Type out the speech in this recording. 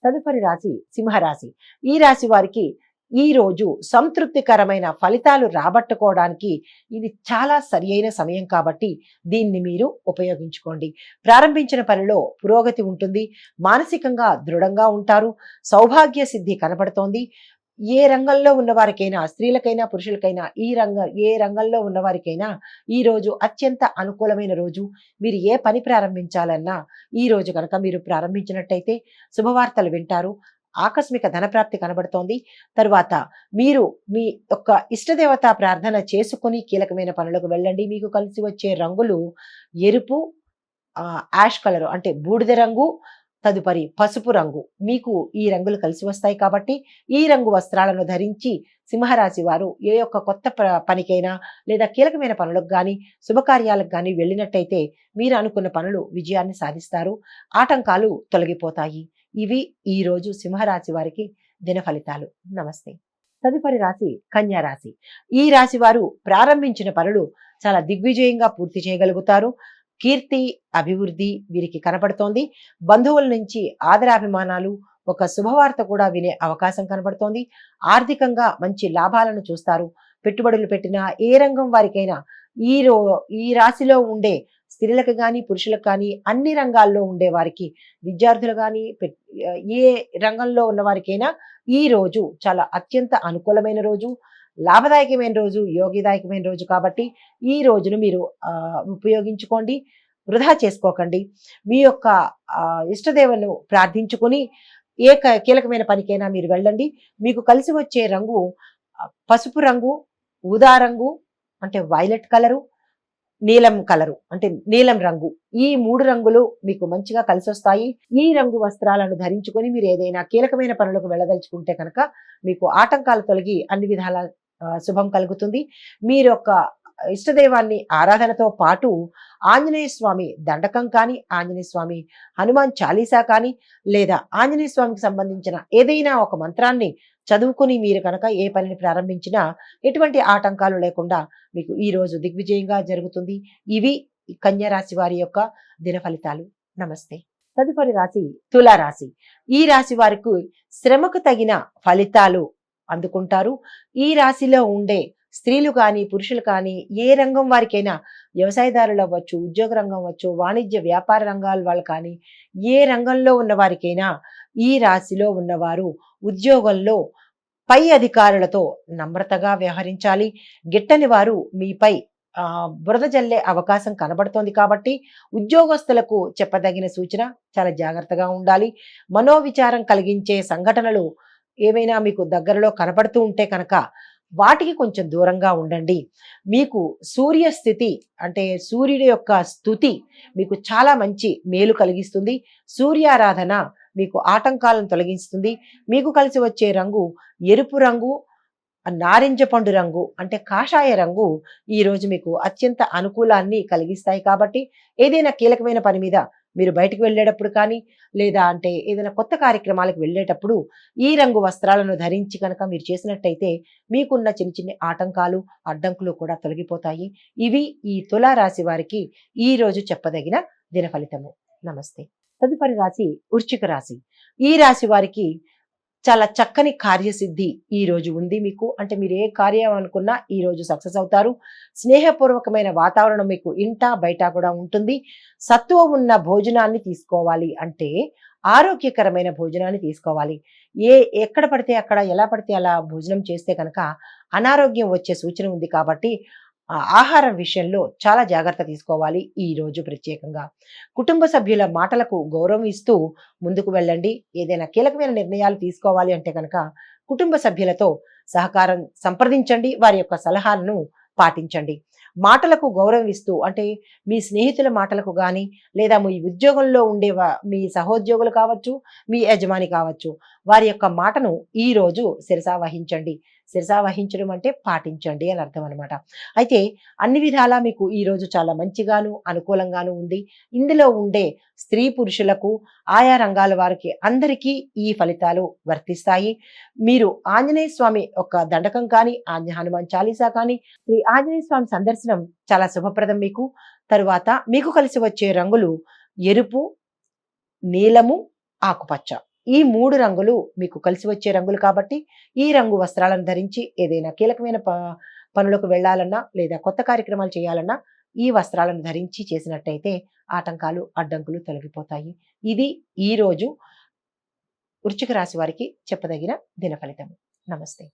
తదుపరి రాశి సింహరాశి. ఈ రాశి వారికి ఈ రోజు సంతృప్తికరమైన ఫలితాలు రాబట్టుకోవడానికి ఇది చాలా సరియైన సమయం కాబట్టి దీన్ని మీరు ఉపయోగించుకోండి. ప్రారంభించిన పనిలో పురోగతి ఉంటుంది. మానసికంగా దృఢంగా ఉంటారు. సౌభాగ్య సిద్ధి కనబడుతోంది. ఏ రంగంలో ఉన్నవారికైనా, స్త్రీలకైనా పురుషులకైనా, ఏ రంగంలో ఉన్నవారికైనా ఈ రోజు అత్యంత అనుకూలమైన రోజు. మీరు ఏ పని ప్రారంభించాలన్నా ఈ రోజు కనుక మీరు ప్రారంభించినట్టయితే శుభవార్తలు వింటారు. ఆకస్మిక ధనప్రాప్తి కనబడుతోంది. తరువాత మీరు మీ యొక్క ఇష్టదేవతా ప్రార్థన చేసుకుని కీలకమైన పనులకు వెళ్ళండి. మీకు కలిసి వచ్చే రంగులు ఎరుపు, యాష్ కలరు అంటే బూడిద రంగు, తదుపరి పసుపు రంగు. మీకు ఈ రంగులు కలిసి వస్తాయి కాబట్టి ఈ రంగు వస్త్రాలను ధరించి సింహరాశి వారు ఏ యొక్క కొత్త పనికైనా లేదా కీలకమైన పనులకు కానీ శుభకార్యాలకు కానీ వెళ్ళినట్టయితే మీరు అనుకున్న పనులు విజయాన్ని సాధిస్తారు. ఆటంకాలు తొలగిపోతాయి. ఇవి ఈ రోజు సింహరాశి వారికి దిన ఫలితాలు. నమస్తే. తదుపరి రాశి కన్యా రాశి. ఈ రాశి వారు ప్రారంభించిన పనులు చాలా దిగ్విజయంగా పూర్తి చేయగలుగుతారు. కీర్తి, అభివృద్ధి వీరికి కనపడుతోంది. బంధువుల నుంచి ఆదరాభిమానాలు, ఒక శుభవార్త కూడా వినే అవకాశం కనబడుతోంది. ఆర్థికంగా మంచి లాభాలను చూస్తారు. పెట్టుబడులు పెట్టిన ఏ రంగం వారికైనా ఈ రాశిలో ఉండే స్త్రీలకు కానీ పురుషులకు కానీ అన్ని రంగాల్లో ఉండే వారికి, విద్యార్థులు కానీ ఏ రంగంలో ఉన్న వారికైనా ఈ రోజు చాలా అత్యంత అనుకూలమైన రోజు, లాభదాయకమైన రోజు, యోగిదాయకమైన రోజు కాబట్టి ఈ రోజును మీరు ఉపయోగించుకోండి. వృధా చేసుకోకండి. మీ యొక్క ఇష్టదేవను ప్రార్థించుకొని ఏ కీలకమైన పనికైనా మీరు వెళ్ళండి. మీకు కలిసి వచ్చే రంగు పసుపు రంగు, ఊదా రంగు అంటే వైలెట్ కలరు, నీలం కలరు అంటే నీలం రంగు. ఈ 3 రంగులు మీకు మంచిగా కలిసి వస్తాయి. ఈ రంగు వస్త్రాలను ధరించుకొని మీరు ఏదైనా కీలకమైన పనులకు వెళ్ళదలుచుకుంటే కనుక మీకు ఆటంకాలు తొలగి అన్ని విధాల శుభం కలుగుతుంది. మీరు యొక్క ఇష్టదైవాన్ని ఆరాధనతో పాటు ఆంజనేయ స్వామి దండకం కానీ, ఆంజనేయ స్వామి హనుమాన్ చాలీసా కానీ, లేదా ఆంజనేయ స్వామికి సంబంధించిన ఏదైనా ఒక మంత్రాన్ని చదువుకుని మీరు కనుక ఏ పనిని ప్రారంభించినా ఎటువంటి ఆటంకాలు లేకుండా మీకు ఈ రోజు దిగ్విజయంగా జరుగుతుంది. ఇవి కన్యా రాశి వారి యొక్క దిన ఫలితాలు. నమస్తే. తదుపరి రాశి తులారాశి. ఈ రాశి వారికి శ్రమకు తగిన ఫలితాలు అందుకుంటారు. ఈ రాశిలో ఉండే స్త్రీలు కానీ పురుషులు కానీ ఏ రంగం వారికైనా, వ్యవసాయదారులు అవ్వచ్చు, ఉద్యోగ రంగం అవ్వచ్చు, వాణిజ్య వ్యాపార రంగాల వాళ్ళు కానీ ఏ రంగంలో ఉన్న వారికైనా ఈ రాశిలో ఉన్నవారు ఉద్యోగంలో పై అధికారులతో నమ్రతగా వ్యవహరించాలి. గిట్టని వారు మీపై బురద జల్లే అవకాశం కనబడుతోంది కాబట్టి ఉద్యోగస్తులకు చెప్పదగిన సూచన చాలా జాగ్రత్తగా ఉండాలి. మనోవిచారం కలిగించే సంఘటనలు ఏవైనా మీకు దగ్గరలో కనబడుతూ ఉంటే కనుక వాటికి కొంచెం దూరంగా ఉండండి. మీకు సూర్యస్థితి అంటే సూర్యుడి యొక్క స్తుతి మీకు చాలా మంచి మేలు కలిగిస్తుంది. సూర్యారాధన మీకు ఆటంకాలను తొలగిస్తుంది. మీకు కలిసి వచ్చే రంగు ఎరుపు రంగు, నారింజ పండు రంగు అంటే కాషాయ రంగు ఈ రోజు మీకు అత్యంత అనుకూలాన్ని కలిగిస్తాయి కాబట్టి ఏదైనా కీలకమైన పని మీద మీరు బయటకు వెళ్ళేటప్పుడు కానీ లేదా అంటే ఏదైనా కొత్త కార్యక్రమాలకు వెళ్ళేటప్పుడు ఈ రంగు వస్త్రాలను ధరించి కనుక మీరు చేసినట్టయితే మీకున్న చిన్న చిన్న ఆటంకాలు, అడ్డంకులు కూడా తొలగిపోతాయి. ఇవి ఈ తులారాశి వారికి ఈ రోజు చెప్పదగిన దిన ఫలితము. నమస్తే. తదుపరి రాశి వృశ్చిక రాశి. ఈ రాశి వారికి చాలా చక్కని కార్యసిద్ధి ఈ రోజు ఉంది మీకు. అంటే మీరు ఏ కార్యం అనుకున్నా ఈ రోజు సక్సెస్ అవుతారు. స్నేహపూర్వకమైన వాతావరణం మీకు ఇంట బయట కూడా ఉంటుంది. సత్తువ ఉన్న భోజనాన్ని తీసుకోవాలి అంటే ఆరోగ్యకరమైన భోజనాన్ని తీసుకోవాలి. ఎక్కడ పడితే అక్కడ, ఎలా పడితే అలా భోజనం చేస్తే కనుక అనారోగ్యం వచ్చే సూచన ఉంది కాబట్టి ఆహారం విషయంలో చాలా జాగ్రత్త తీసుకోవాలి. ఈ రోజు ప్రత్యేకంగా కుటుంబ సభ్యుల మాటలకు గౌరవం ఇస్తూ ముందుకు వెళ్ళండి. ఏదైనా కీలకమైన నిర్ణయాలు తీసుకోవాలి అంటే కనుక కుటుంబ సభ్యులతో సహకారం సంప్రదించండి. వారి యొక్క సలహాలను పాటించండి. మాటలకు గౌరవం ఇస్తూ అంటే మీ స్నేహితుల మాటలకు కానీ లేదా మీ ఉద్యోగంలో ఉండే మీ సహోద్యోగులు కావచ్చు, మీ యజమాని కావచ్చు, వారి యొక్క మాటను ఈ రోజు శిరసా వహించండి. శిరసా వహించడం అంటే పాటించండి అని అర్థం అనమాట. అయితే అన్ని విధాలా మీకు ఈ రోజు చాలా మంచిగాను అనుకూలంగాను ఉంది. ఇందులో ఉండే స్త్రీ పురుషులకు ఆయా రంగాల వారికి అందరికీ ఈ ఫలితాలు వర్తిస్తాయి. మీరు ఆంజనేయ స్వామి ఒక దండకం కానీ, హనుమాన్ చాలీసా కానీ, శ్రీ ఆంజనేయ స్వామి సందర్శనం చాలా శుభప్రదం మీకు. తరువాత మీకు కలిసి వచ్చే రంగులు ఎరుపు, నీలము, ఆకుపచ్చ. ఈ 3 రంగులు మీకు కలిసి వచ్చే రంగులు కాబట్టి ఈ రంగు వస్త్రాలను ధరించి ఏదైనా కీలకమైన పనులకు వెళ్ళాలన్నా లేదా కొత్త కార్యక్రమాలు చేయాలన్నా ఈ వస్త్రాలను ధరించి చేసినట్టయితే ఆటంకాలు, అడ్డంకులు తొలగిపోతాయి. ఇది ఈ రోజు వృశ్చిక రాశి వారికి చెప్పదగిన దిన ఫలితం. నమస్తే.